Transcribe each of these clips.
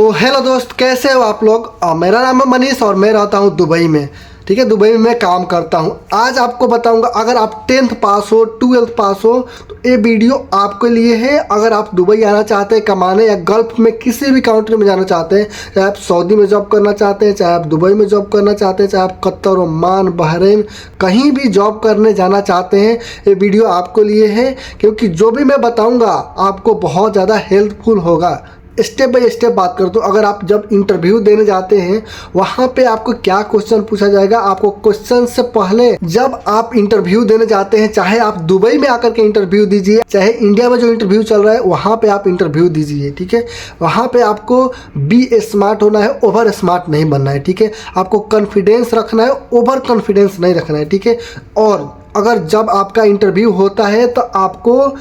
तो हेलो दोस्त, कैसे हो आप लोग। मेरा नाम है मनीष और मैं रहता हूँ दुबई में। ठीक है, दुबई में मैं काम करता हूँ। आज आपको बताऊंगा, अगर आप 10th पास हो, 12th पास हो तो ये वीडियो आपके लिए है। अगर आप दुबई आना चाहते हैं कमाने या गल्फ में किसी भी कंट्री में जाना चाहते हैं, चाहे आप सऊदी में जॉब करना चाहते हैं, चाहे आप दुबई में जॉब करना चाहते हैं, चाहे आप कतर, ओमान, बहरीन कहीं भी जॉब करने जाना चाहते हैं, ये वीडियो आपके लिए है। क्योंकि जो भी मैं बताऊँगा आपको बहुत ज़्यादा हेल्पफुल होगा। स्टेप बाय स्टेप बात कर दो। अगर आप जब इंटरव्यू देने जाते हैं वहाँ पे आपको क्या क्वेश्चन पूछा जाएगा, आपको क्वेश्चन से पहले जब आप इंटरव्यू देने जाते हैं, चाहे आप दुबई में आकर के इंटरव्यू दीजिए, चाहे इंडिया में जो इंटरव्यू चल रहा है वहाँ पे आप इंटरव्यू दीजिए। ठीक है, वहाँ पे आपको बी स्मार्ट होना है, ओवर स्मार्ट नहीं बनना है। ठीक है, आपको कॉन्फिडेंस रखना है, ओवर कॉन्फिडेंस नहीं रखना है। ठीक है, और अगर जब आपका इंटरव्यू होता है तो आपको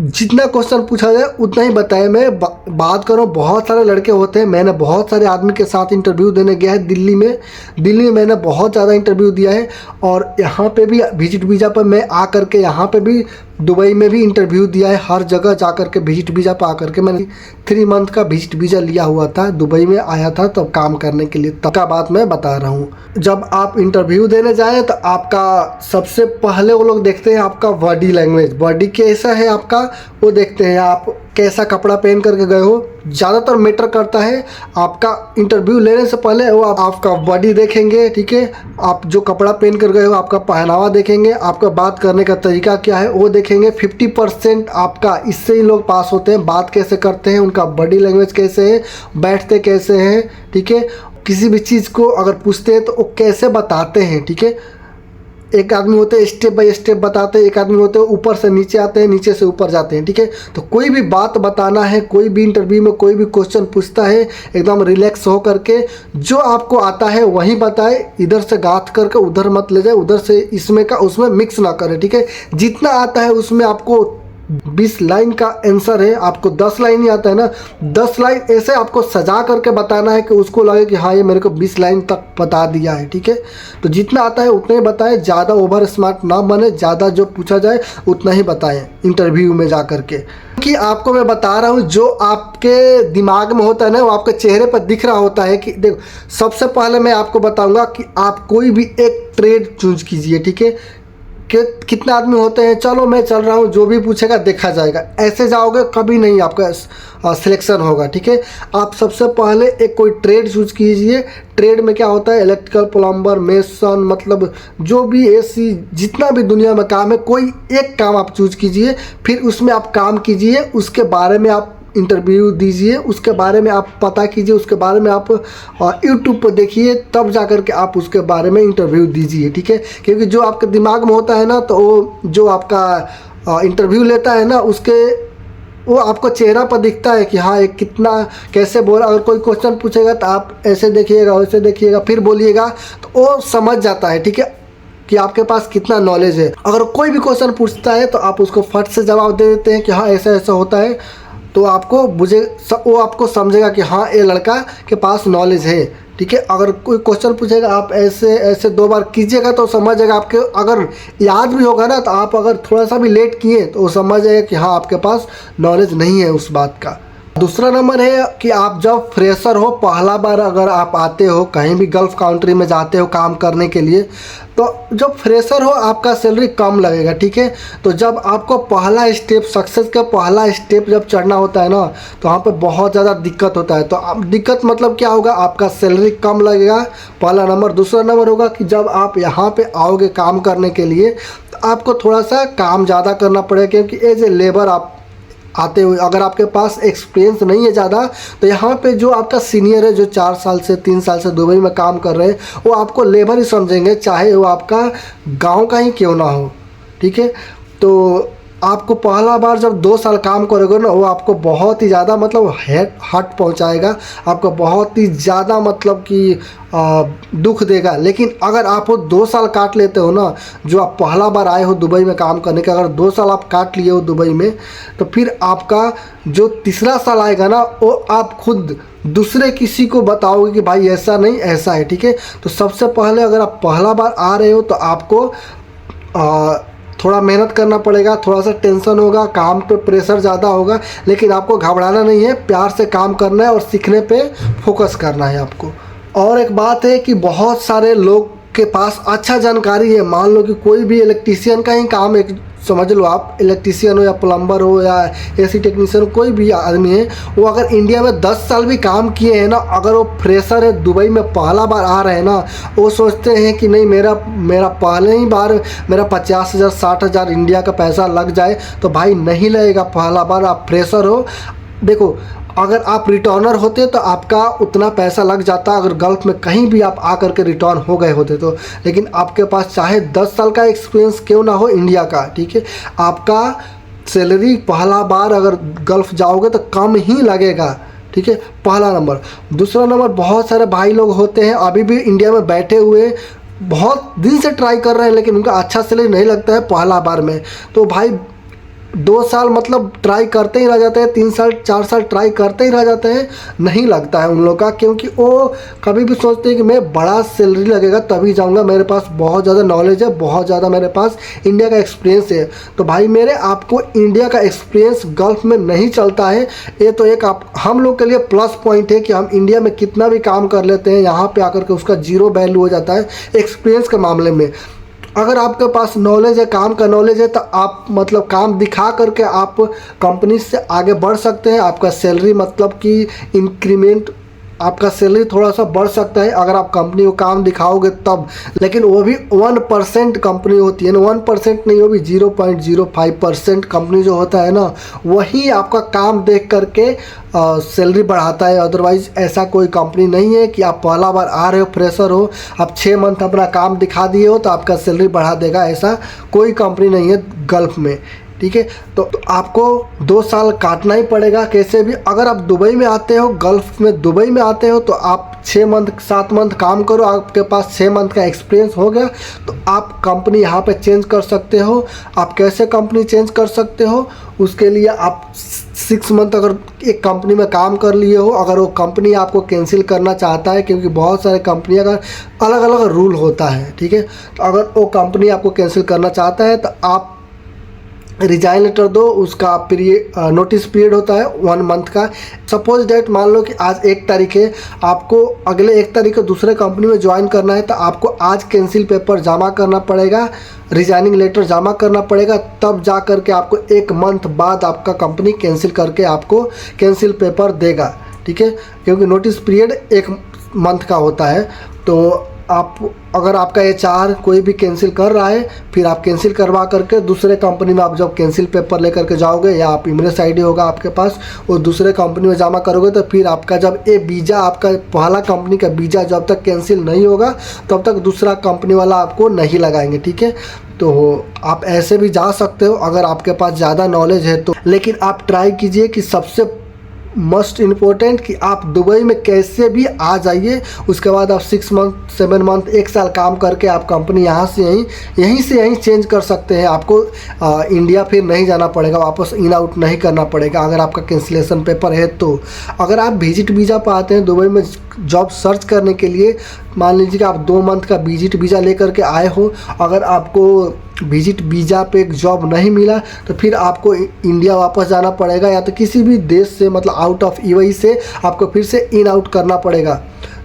जितना क्वेश्चन पूछा जाए उतना ही बताए। मैं बात करूँ, बहुत सारे लड़के होते हैं, मैंने बहुत सारे आदमी के साथ इंटरव्यू देने गया है दिल्ली में मैंने बहुत ज़्यादा इंटरव्यू दिया है। और यहाँ पे भी विजिट वीज़ा पर मैं आ कर के, यहाँ पे भी दुबई में भी इंटरव्यू दिया है। हर जगह जा कर के विजिट वीज़ा पर आकर के मैंने 3 मंथ का विजिट वीज़ा लिया हुआ था। दुबई में आया था तो काम करने के लिए, तब का बात मैं बता रहा हूँ। जब आप इंटरव्यू देने जाएँ तो आपका सबसे पहले वो लोग देखते हैं आपका बॉडी लैंग्वेज, बॉडी कैसा है आपका, वो देखते हैं। आप कैसा कपड़ा पहन करके गए हो, ज़्यादातर मैटर करता है। आपका इंटरव्यू लेने से पहले वो आपका बॉडी देखेंगे। ठीक है, आप जो कपड़ा पहन कर गए हो आपका पहनावा देखेंगे, आपका बात करने का तरीका क्या है वो देखेंगे। 50% आपका इससे ही लोग पास होते हैं। बात कैसे करते हैं, उनका बॉडी लैंग्वेज कैसे है, बैठते कैसे हैं। ठीक है, किसी भी चीज़ को अगर पूछते हैं तो वो कैसे बताते हैं। ठीक है, एक आदमी होते हैं स्टेप बाय स्टेप बताते हैं, एक आदमी होते हैं ऊपर से नीचे आते हैं, नीचे से ऊपर जाते हैं। ठीक है, तो कोई भी बात बताना है, कोई भी इंटरव्यू में कोई भी क्वेश्चन पूछता है, एकदम रिलैक्स हो करके जो आपको आता है वही बताए। इधर से गाँठ करके उधर मत ले जाए, उधर से इसमें का उसमें मिक्स ना करें। ठीक है, जितना आता है उसमें आपको 20 लाइन का आंसर है, आपको 10 लाइन ही आता है ना, 10 लाइन ऐसे आपको सजा करके बताना है कि उसको लगे कि हाँ ये मेरे को 20 लाइन तक बता दिया है। ठीक है, तो जितना आता है उतना ही बताएं, ज़्यादा ओवर स्मार्ट ना बने, ज़्यादा जो पूछा जाए उतना ही बताएं इंटरव्यू में जा करके। कि आपको मैं बता रहा हूँ जो आपके दिमाग में होता है ना वो आपके चेहरे पर दिख रहा होता है। कि देखो, सबसे पहले मैं आपको बताऊँगा कि आप कोई भी एक ट्रेड चूज कीजिए। ठीक है, कि कितने आदमी होते हैं, चलो मैं चल रहा हूँ, जो भी पूछेगा देखा जाएगा, ऐसे जाओगे कभी नहीं आपका सिलेक्शन होगा। ठीक है, आप सबसे पहले एक कोई ट्रेड चूज कीजिए। ट्रेड में क्या होता है, इलेक्ट्रिकल, प्लम्बर, मेसन, मतलब जो भी एसी, जितना भी दुनिया में काम है, कोई एक काम आप चूज कीजिए, फिर उसमें आप काम कीजिए, उसके बारे में आप इंटरव्यू दीजिए, उसके बारे में आप पता कीजिए, उसके बारे में आप यूट्यूब पर देखिए, तब जा कर के आप उसके बारे में इंटरव्यू दीजिए। ठीक है, क्योंकि जो आपके दिमाग में होता है ना, तो वो जो आपका इंटरव्यू लेता है ना, वो आपको चेहरा पर दिखता है कि हाँ ये कितना कैसे बोला। अगर कोई क्वेश्चन पूछेगा तो आप ऐसे देखिएगा, वैसे देखिएगा, फिर बोलिएगा, तो वो समझ जाता है। ठीक है, कि आपके पास कितना नॉलेज है। अगर कोई भी क्वेश्चन पूछता है तो आप उसको फट से जवाब दे देते हैं कि हाँ ऐसा ऐसा होता है, तो वो आपको समझेगा कि हाँ ये लड़का के पास नॉलेज है। ठीक है, अगर कोई क्वेश्चन पूछेगा आप ऐसे ऐसे 2 बार कीजिएगा तो समझ जाएगा। आपके अगर याद भी होगा ना, तो आप अगर थोड़ा सा भी लेट किए तो वो समझ जाएगा कि हाँ आपके पास नॉलेज नहीं है उस बात का। दूसरा नंबर है कि आप जब फ्रेशर हो, पहला बार अगर आप आते हो, कहीं भी गल्फ कंट्री में जाते हो काम करने के लिए, तो जब फ्रेशर हो आपका सैलरी कम लगेगा। ठीक है, तो जब आपको पहला स्टेप, सक्सेस का पहला स्टेप जब चढ़ना होता है ना, तो वहाँ पे बहुत ज़्यादा दिक्कत होता है। तो दिक्कत मतलब क्या होगा, आपका सैलरी कम लगेगा, पहला नंबर। दूसरा नंबर होगा कि जब आप यहाँ पे आओगे काम करने के लिए तो आपको थोड़ा सा काम ज़्यादा करना पड़ेगा, क्योंकि एज ए लेबर आप आते हुए, अगर आपके पास एक्सपीरियंस नहीं है ज़्यादा, तो यहाँ पे जो आपका सीनियर है, जो 4 साल से 3 साल से दुबई में काम कर रहे हैं, वो आपको लेबर ही समझेंगे, चाहे वो आपका गांव का ही क्यों ना हो। ठीक है, तो आपको पहला बार जब 2 साल काम करोगे ना, वो आपको बहुत ही ज़्यादा मतलब हट पहुँचाएगा, आपको बहुत ही ज़्यादा मतलब कि दुख देगा। लेकिन अगर आप वो 2 साल काट लेते हो ना, जो आप पहला बार आए हो दुबई में काम करने का, अगर 2 साल आप काट लिए हो दुबई में, तो फिर आपका जो तीसरा साल आएगा ना, वो आप खुद दूसरे किसी को बताओगे कि भाई ऐसा नहीं ऐसा है। ठीक है, तो सबसे पहले अगर आप पहला बार आ रहे हो तो आपको थोड़ा मेहनत करना पड़ेगा, थोड़ा सा टेंशन होगा, काम पे प्रेशर ज़्यादा होगा, लेकिन आपको घबराना नहीं है, प्यार से काम करना है और सीखने पे फोकस करना है आपको। और एक बात है कि बहुत सारे लोग के पास अच्छा जानकारी है। मान लो कि कोई भी इलेक्ट्रीशियन का ही काम, एक समझ लो आप इलेक्ट्रीशियन हो या प्लम्बर हो या एसी टेक्नीशियन, कोई भी आदमी है, वो अगर इंडिया में 10 साल भी काम किए हैं ना, अगर वो फ्रेशर है, दुबई में पहला बार आ रहे हैं ना, वो सोचते हैं कि नहीं मेरा पहले ही बार मेरा 50,000 60,000 इंडिया का पैसा लग जाए, तो भाई नहीं लगेगा। पहला बार आप फ्रेशर हो, देखो अगर आप रिटर्नर होते तो आपका उतना पैसा लग जाता, अगर गल्फ़ में कहीं भी आप आकर के रिटर्न हो गए होते तो। लेकिन आपके पास चाहे 10 साल का एक्सपीरियंस क्यों ना हो इंडिया का, ठीक है, आपका सैलरी पहला बार अगर गल्फ़ जाओगे तो कम ही लगेगा, ठीक है, पहला नंबर। दूसरा नंबर, बहुत सारे भाई लोग होते हैं अभी भी इंडिया में बैठे हुए, बहुत दिन से ट्राई कर रहे हैं, लेकिन उनका अच्छा सैलरी नहीं लगता है पहला बार में। तो भाई 2 साल मतलब ट्राई करते ही रह जाते हैं, 3 साल 4 साल ट्राई करते ही रह जाते हैं, नहीं लगता है उन लोग का, क्योंकि वो कभी भी सोचते हैं कि मैं बड़ा सैलरी लगेगा तभी जाऊंगा, मेरे पास बहुत ज़्यादा नॉलेज है, बहुत ज़्यादा मेरे पास इंडिया का एक्सपीरियंस है। तो भाई मेरे, आपको इंडिया का एक्सपीरियंस गल्फ़ में नहीं चलता है। ये तो एक हम लोग के लिए प्लस पॉइंट है कि हम इंडिया में कितना भी काम कर लेते हैं, यहाँ पर आकर के उसका जीरो वैल्यू हो जाता है एक्सपीरियंस के मामले में। अगर आपके पास नॉलेज है, काम का नॉलेज है, तो आप मतलब काम दिखा करके आप कंपनी से आगे बढ़ सकते हैं। आपका सैलरी मतलब कि इंक्रीमेंट, आपका सैलरी थोड़ा सा बढ़ सकता है अगर आप कंपनी को काम दिखाओगे तब। लेकिन वो भी 1% कंपनी होती है ना, 1% नहीं, वो भी 0.05% कंपनी जो होता है ना, वही आपका काम देख करके सैलरी बढ़ाता है। अदरवाइज़ ऐसा कोई कंपनी नहीं है कि आप पहला बार आ रहे हो, फ्रेशर हो, आप 6 मंथ अपना काम दिखा दिए हो तो आपका सैलरी बढ़ा देगा, ऐसा कोई कंपनी नहीं है गल्फ़ में, ठीक है। तो आपको 2 साल काटना ही पड़ेगा कैसे भी। अगर आप दुबई में आते हो, गल्फ़ में दुबई में आते हो, तो आप 6 मंथ 7 मंथ काम करो, आपके पास 6 मंथ का एक्सपीरियंस हो गया तो आप कंपनी यहाँ पे चेंज कर सकते हो। आप कैसे कंपनी चेंज कर सकते हो, उसके लिए आप 6 मंथ अगर एक कंपनी में काम कर लिए हो, अगर वो कंपनी आपको कैंसिल करना चाहता है, क्योंकि बहुत सारे कंपनी का अलग अलग रूल होता है, ठीक है, तो अगर वो कंपनी आपको कैंसिल करना चाहता है तो आप रिजाइन लेटर दो, उसका नोटिस पीरियड होता है 1 मंथ का। सपोज डेट मान लो कि आज 1 तारीख है, आपको अगले 1 तारीख को दूसरे कंपनी में ज्वाइन करना है, तो आपको आज कैंसिल पेपर जमा करना पड़ेगा, रिजाइनिंग लेटर जमा करना पड़ेगा, तब जा कर के आपको 1 मंथ बाद आपका कंपनी कैंसिल करके आपको कैंसिल पेपर देगा, ठीक है, क्योंकि नोटिस पीरियड 1 मंथ का होता है। तो आप अगर आपका HR कोई भी कैंसिल कर रहा है, फिर आप कैंसिल करवा करके दूसरे कंपनी में आप जब कैंसिल पेपर लेकर के जाओगे, या आप इमरेट्स ID होगा आपके पास, वो दूसरे कंपनी में जमा करोगे, तो फिर आपका जब ये वीज़ा, आपका पहला कंपनी का वीज़ा जब तक कैंसिल नहीं होगा तब तक दूसरा कंपनी वाला आपको नहीं लगाएंगे, ठीक है। तो आप ऐसे भी जा सकते हो अगर आपके पास ज़्यादा नॉलेज है तो। लेकिन आप ट्राई कीजिए कि सबसे मस्ट इम्पोर्टेंट कि आप दुबई में कैसे भी आ जाइए, उसके बाद आप 6 मंथ 7 मंथ 1 साल काम करके आप कंपनी यहाँ से यहीं से यहीं चेंज कर सकते हैं। आपको इंडिया फिर नहीं जाना पड़ेगा, वापस इन आउट नहीं करना पड़ेगा अगर आपका कैंसिलेशन पेपर है तो। अगर आप विजिट वीज़ा पर आते हैं दुबई में जॉब सर्च करने के लिए, मान लीजिए कि आप 2 मंथ का विजिट वीज़ा लेकर के आए हो, अगर आपको विजिट वीज़ा पे एक जॉब नहीं मिला तो फिर आपको इंडिया वापस जाना पड़ेगा, या तो किसी भी देश से मतलब आउट ऑफ UAE से आपको फिर से इन आउट करना पड़ेगा,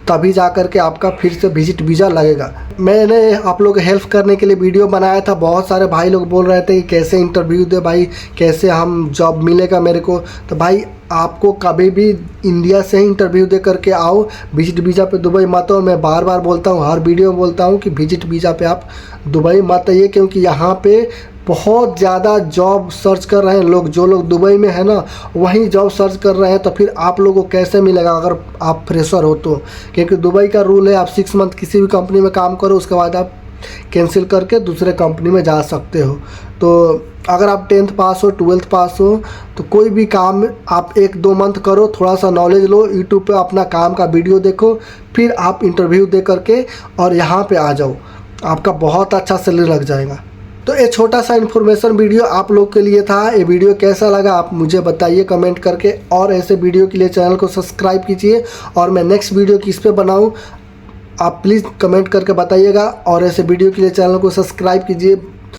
तभी जा कर के आपका फिर से विजिट वीज़ा लगेगा। मैंने आप लोग हेल्प करने के लिए वीडियो बनाया था। बहुत सारे भाई लोग बोल रहे थे कि कैसे इंटरव्यू दे भाई, कैसे हम जॉब मिलेगा मेरे को। तो भाई आपको कभी भी इंडिया से ही इंटरव्यू दे करके आओ, विजिट वीज़ा पे दुबई मत आओ। मैं बार बार बोलता हूँ, हर वीडियो में बोलता हूँ कि विजिट वीज़ा पे आप दुबई मत आइए, क्योंकि यहाँ पे बहुत ज़्यादा जॉब सर्च कर रहे हैं लोग। जो लोग दुबई में है ना वहीं जॉब सर्च कर रहे हैं, तो फिर आप लोगों को कैसे मिलेगा अगर आप फ्रेशर हो तो। क्योंकि दुबई का रूल है, आप 6 मंथ किसी भी कंपनी में काम करो, उसके बाद आप कैंसिल करके दूसरे कंपनी में जा सकते हो। तो अगर आप 10th पास हो 12th पास हो तो कोई भी काम आप 1-2 मंथ करो, थोड़ा सा नॉलेज लो, यूट्यूब पे अपना काम का वीडियो देखो, फिर आप इंटरव्यू दे करके और यहाँ पे आ जाओ, आपका बहुत अच्छा सैलरी लग जाएगा। तो ये छोटा सा इन्फॉर्मेशन वीडियो आप लोग के लिए था। ये वीडियो कैसा लगा आप मुझे बताइए कमेंट करके, और ऐसे वीडियो के लिए चैनल को सब्सक्राइब कीजिए, और मैं नेक्स्ट वीडियो किस पे बनाऊँ आप प्लीज़ कमेंट करके बताइएगा, और ऐसे वीडियो के लिए चैनल को सब्सक्राइब कीजिए।